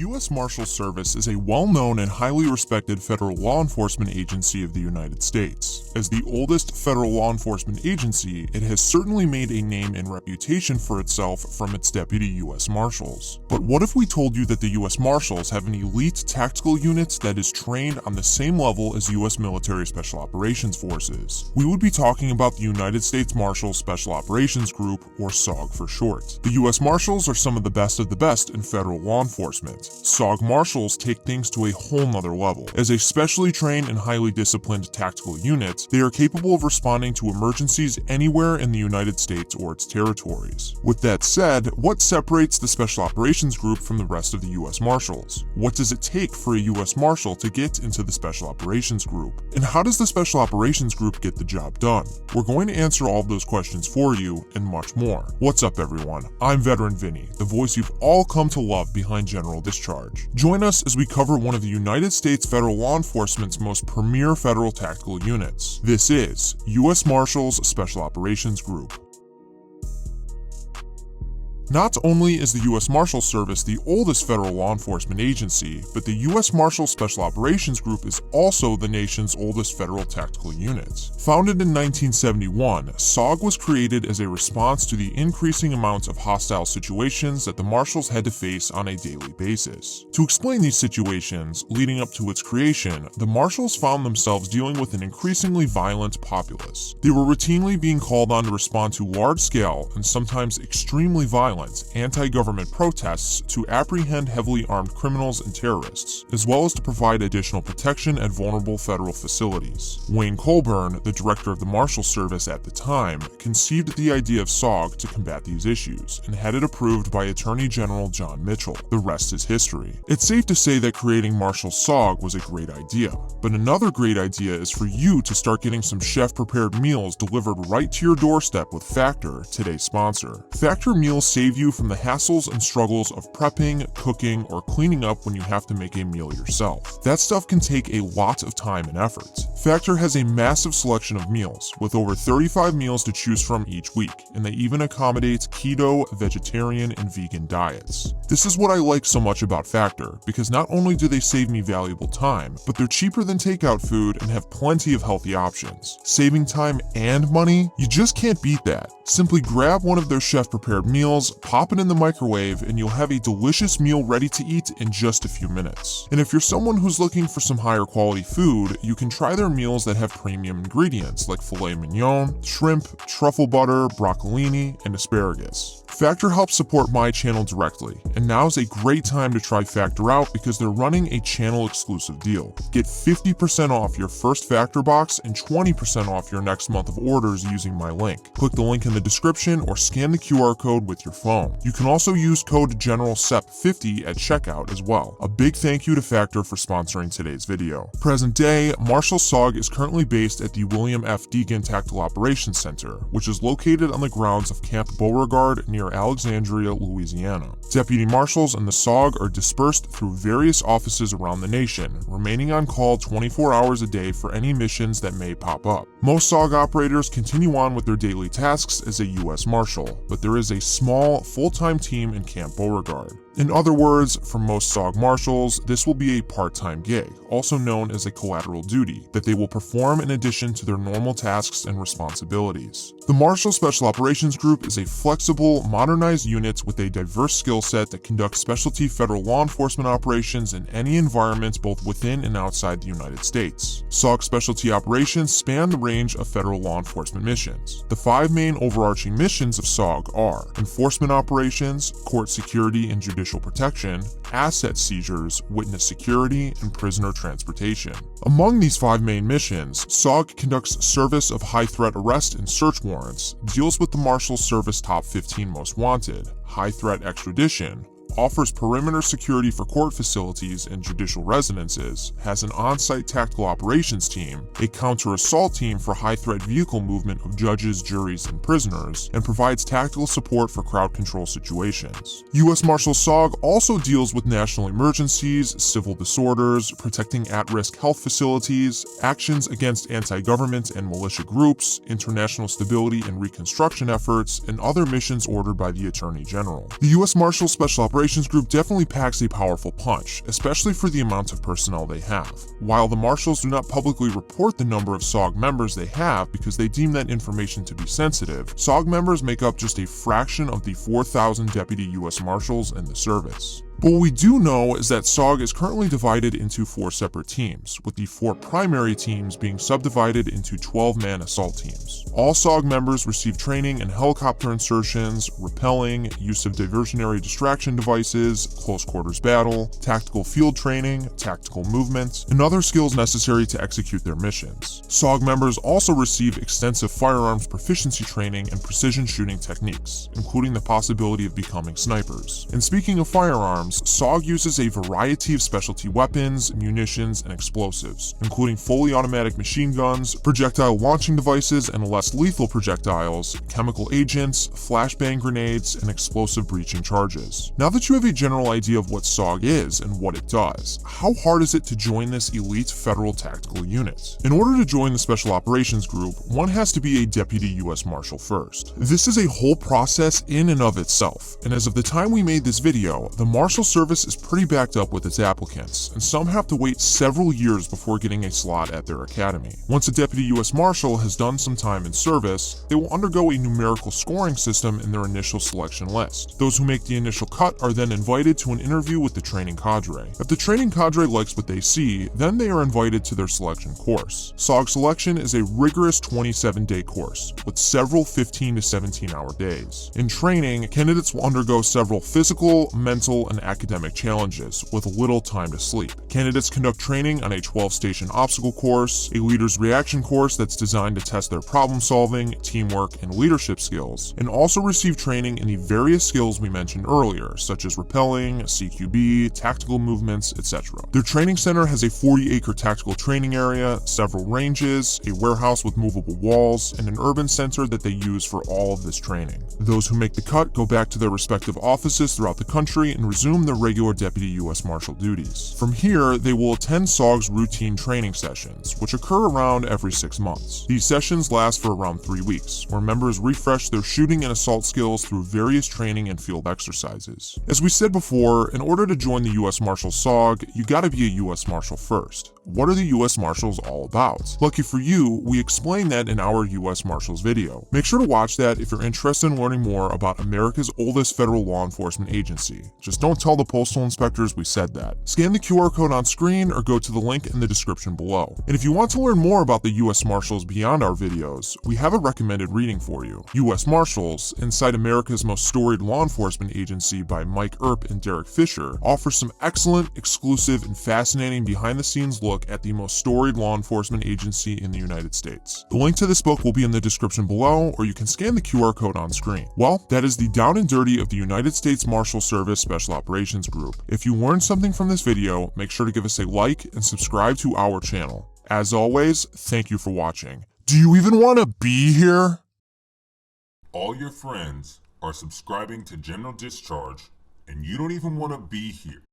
U.S. Marshals Service is a well-known and highly respected federal law enforcement agency of the United States. As the oldest federal law enforcement agency, it has certainly made a name and reputation for itself from its deputy U.S. Marshals. But what if we told you that the U.S. Marshals have an elite tactical unit that is trained on the same level as U.S. military special operations forces? We would be talking about the United States Marshals Special Operations Group, or SOG for short. The U.S. Marshals are some of the best in federal law enforcement. SOG Marshals take things to a whole nother level. As a specially trained and highly disciplined tactical unit, they are capable of responding to emergencies anywhere in the United States or its territories. With that said, what separates the Special Operations Group from the rest of the U.S. Marshals? What does it take for a U.S. Marshal to get into the Special Operations Group? And how does the Special Operations Group get the job done? We're going to answer all of those questions for you and much more. What's up, everyone? I'm Veteran Vinny, the voice you've all come to love behind General Discharge. Join us as we cover one of the United States federal law enforcement's most premier federal tactical units. This is U.S. Marshals Special Operations Group. Not only is the U.S. Marshals Service the oldest federal law enforcement agency, but the U.S. Marshals Special Operations Group is also the nation's oldest federal tactical unit. Founded in 1971, SOG was created as a response to the increasing amount of hostile situations that the Marshals had to face on a daily basis. To explain these situations, leading up to its creation, the Marshals found themselves dealing with an increasingly violent populace. They were routinely being called on to respond to large-scale and sometimes extremely violent anti-government protests to apprehend heavily armed criminals and terrorists, as well as to provide additional protection at vulnerable federal facilities. Wayne Colburn, the director of the Marshals Service at the time, conceived the idea of SOG to combat these issues, and had it approved by Attorney General John Mitchell. The rest is history. It's safe to say that creating Marshals SOG was a great idea, but another great idea is for you to start getting some chef-prepared meals delivered right to your doorstep with Factor, today's sponsor. Factor meals save you from the hassles and struggles of prepping, cooking, or cleaning up when you have to make a meal yourself. That stuff can take a lot of time and effort. Factor has a massive selection of meals, with over 35 meals to choose from each week, and they even accommodate keto, vegetarian, and vegan diets. This is what I like so much about Factor, because not only do they save me valuable time, but they're cheaper than takeout food and have plenty of healthy options. Saving time and money? You just can't beat that. Simply grab one of their chef-prepared meals, pop it in the microwave, and you'll have a delicious meal ready to eat in just a few minutes. And if you're someone who's looking for some higher quality food, you can try their meals that have premium ingredients like filet mignon, shrimp, truffle butter, broccolini, and asparagus. Factor helps support my channel directly, and now's a great time to try Factor out because they're running a channel exclusive deal. Get 50% off your first Factor box and 20% off your next month of orders using my link. Click the link in the description or scan the QR code with your phone. You can also use code GENERALSEP50 at checkout as well. A big thank you to Factor for sponsoring today's video. Present day, Marshals SOG is currently based at the William F. Deegan Tactical Operations Center, which is located on the grounds of Camp Beauregard near Alexandria, Louisiana. Deputy Marshals and the SOG are dispersed through various offices around the nation, remaining on call 24 hours a day for any missions that may pop up. Most SOG operators continue on with their daily tasks as a U.S. Marshal, but there is a small, full-time team in Camp Beauregard. In other words, for most SOG Marshals, this will be a part-time gig, also known as a collateral duty, that they will perform in addition to their normal tasks and responsibilities. The Marshals Special Operations Group is a flexible, modernized unit with a diverse skill set that conducts specialty federal law enforcement operations in any environment both within and outside the United States. SOG specialty operations span the range of federal law enforcement missions. The 5 main overarching missions of SOG are enforcement operations, court security and judicial protection, asset seizures, witness security, and prisoner transportation. Among these 5 main missions, SOG conducts service of high-threat arrest and search warrants, deals with the Marshals Service Top 15 Most Wanted, high-threat extradition, offers perimeter security for court facilities and judicial residences, has an on-site tactical operations team, a counter-assault team for high-threat vehicle movement of judges, juries, and prisoners, and provides tactical support for crowd control situations. U.S. Marshals SOG also deals with national emergencies, civil disorders, protecting at-risk health facilities, actions against anti-government and militia groups, international stability and reconstruction efforts, and other missions ordered by the Attorney General. The U.S. Marshals Special Operations Operations Group definitely packs a powerful punch, especially for the amount of personnel they have. While the Marshals do not publicly report the number of SOG members they have because they deem that information to be sensitive, SOG members make up just a fraction of the 4,000 deputy U.S. Marshals in the service. But what we do know is that SOG is currently divided into 4 separate teams, with the 4 primary teams being subdivided into 12-man assault teams. All SOG members receive training in helicopter insertions, rappelling, use of diversionary distraction devices, close quarters battle, tactical field training, tactical movement, and other skills necessary to execute their missions. SOG members also receive extensive firearms proficiency training and precision shooting techniques, including the possibility of becoming snipers. And speaking of firearms, SOG uses a variety of specialty weapons, munitions, and explosives, including fully automatic machine guns, projectile launching devices and less lethal projectiles, chemical agents, flashbang grenades, and explosive breaching charges. Now that you have a general idea of what SOG is and what it does, how hard is it to join this elite federal tactical unit? In order to join the Special Operations Group, one has to be a Deputy U.S. Marshal first. This is a whole process in and of itself, and as of the time we made this video, the Marshal Service is pretty backed up with its applicants, and some have to wait several years before getting a slot at their academy. Once a Deputy U.S. Marshal has done some time in service, they will undergo a numerical scoring system in their initial selection list. Those who make the initial cut are then invited to an interview with the training cadre. If the training cadre likes what they see, then they are invited to their selection course. SOG selection is a rigorous 27-day course, with several 15 to 17-hour days. In training, candidates will undergo several physical, mental, and academic challenges, with little time to sleep. Candidates conduct training on a 12-station obstacle course, a leader's reaction course that's designed to test their problem-solving, teamwork, and leadership skills, and also receive training in the various skills we mentioned earlier, such as rappelling, CQB, tactical movements, etc. Their training center has a 40-acre tactical training area, several ranges, a warehouse with movable walls, and an urban center that they use for all of this training. Those who make the cut go back to their respective offices throughout the country and resume their regular Deputy U.S. Marshal duties. From here, they will attend SOG's routine training sessions, which occur around every 6 months. These sessions last for around 3 weeks, where members refresh their shooting and assault skills through various training and field exercises. As we said before, in order to join the U.S. Marshals SOG, you gotta be a U.S. Marshal first. What are the U.S. Marshals all about? Lucky for you, we explained that in our U.S. Marshals video. Make sure to watch that if you're interested in learning more about America's oldest federal law enforcement agency. Just don't tell the postal inspectors we said that. Scan the QR code on screen or go to the link in the description below. And if you want to learn more about the U.S. Marshals beyond our videos, we have a recommended reading for you. U.S. Marshals, Inside America's Most Storied Law Enforcement Agency by Mike Earp and Derek Fisher, offers some excellent, exclusive, and fascinating behind-the-scenes look at the most storied law enforcement agency in the United States. The link to this book will be in the description below, or you can scan the QR code on screen. Well, that is the down and dirty of the United States Marshal Service Special Operations Group. If you learned something from this video, make sure to give us a like and subscribe to our channel. As always, thank you for watching. Do you even want to be here? All your friends are subscribing to General Discharge, and you don't even want to be here.